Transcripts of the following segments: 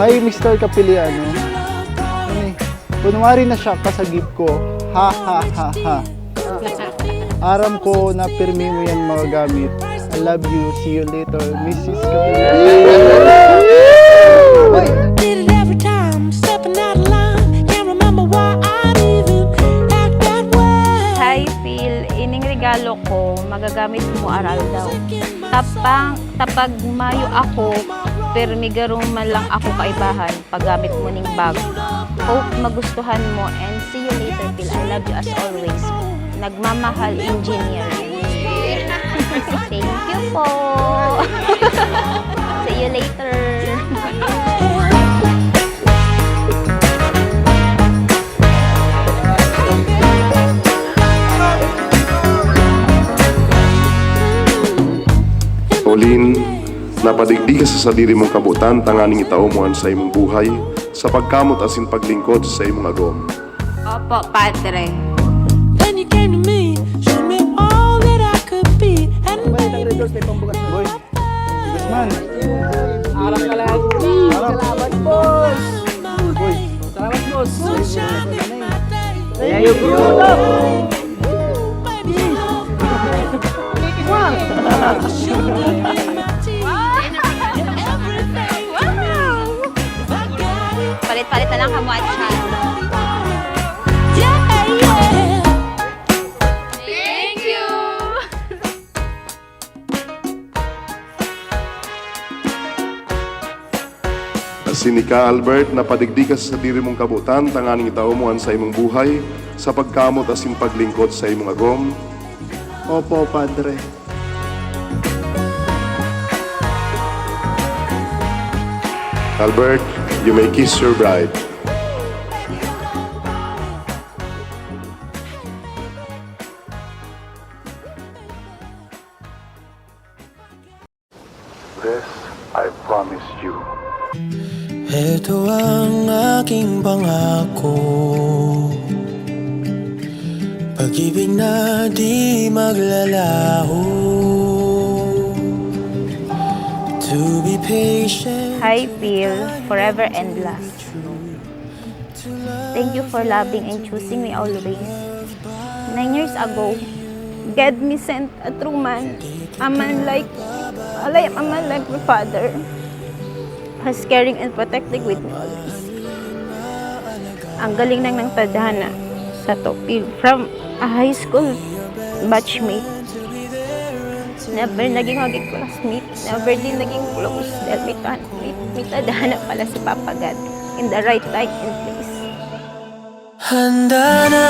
Hi, Mr. Capiliano. Kunwari na siya kasagip ko. Ha, ha, ha, ha. Aram ko na pirmi mo yan magagamit. I love you. See you later, Mrs. Capiliano. Did it every time, stepping out of line. Can't remember why I even act that way. Hi, Phil. Ining regalo ko, magagamit mo aral daw. Tapag mayo ako, pero migarong man lang ako kaibahan paggamit mo ning bag. Hope magustuhan mo and see you later, Phil. I love you as always. Nagmamahal, engineer. Thank you po. See you later. Pauline, napadigdi ka sa sadiri mong kabutan tanganing itao mo sa imong buhay sa pagkamot asin paglingkod sa imong agom. Opo, Padre. Then you came to me, showed me all that I could be. And baby, Boy, Guzman. Harap ka lahat. Salamat, boss. Boy, Salamat, boss. sunshine in my day. Thank you, bro. Palit-palit na lang kamo at chat. Thank you! Sinika Albert, napadigdi ka sa sadiri mong kabutan tanganing itao mo sa imong buhay sa pagkamot asin paglingkod sa imong agom. opo, Padre. Albert, you may kiss your bride. This I promise you. Ito ang aking pangako, pag-ibig na di maglalaho. To be patient. Hi, Phil. Forever and last. Thank you for loving and choosing me always. 9 years ago, God me sent a true man. A man like my father. Was caring and protecting with me always. Ang galing nang tadhana sa to, Phil. From a high school batchmate. Never naging maging classmate. Never din naging close. Dahil may tadhana pala si Papa God in the right time and place. Handa na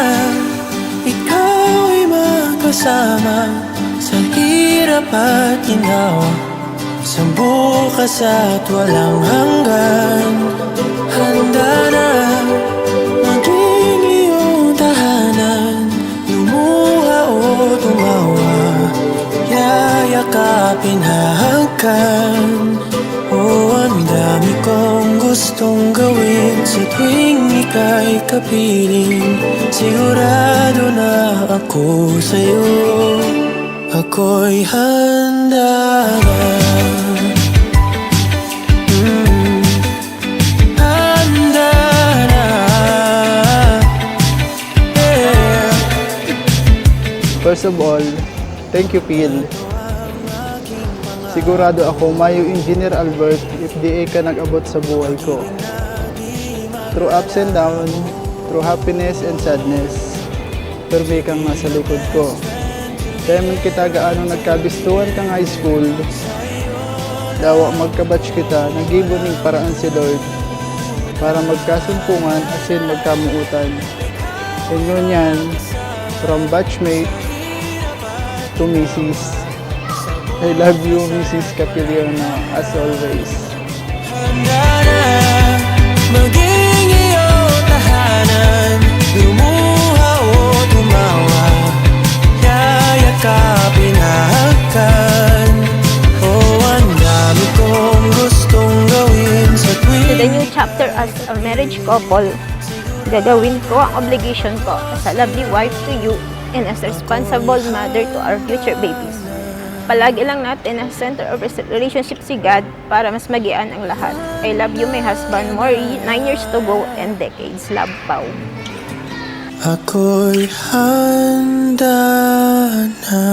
ikaw ay magkasama sa hirap at ginawa, sa bukas at walang hanggan. Handa na maging iyong tahanan, lumuha o tumawa, yayakapin hahagkan. Oh, ang dami kong gustong gawin sa tuwing ika'y kapiling. Sigurado na ako sa'yo, ako'y handa na. Handa na. Yeah. First of all, thank you, Phil. Sigurado ako mayo Engineer Albert if di ka nag-abot sa buhay ko. Through ups and downs, through happiness and sadness, permi kang nasa likod ko. Kaya man kita gaano nagkabistuhan kang high school, dawa magkabatch kita, nagibo ning paraan si Lord para magkasumpungan asin magkamuutan. And yun yan, from batchmate to Mrs. I love you, Mrs. Capiliano, as always. Handa na maging iyong tahanan, lumuha o tumawa, yayakapin hahagkan. Oh, ang dami kong gustong gawin sa To the tuwing new chapter as a marriage couple, gagawin ko ang obligation ko as a lovely wife to you and as a responsible mother to our future babies. Palagi lang natin na center of relationship si God para mas magian ang lahat. I love you, my husband, Maury. 9 years to go and decades. Love, Pao. Ako'y handa na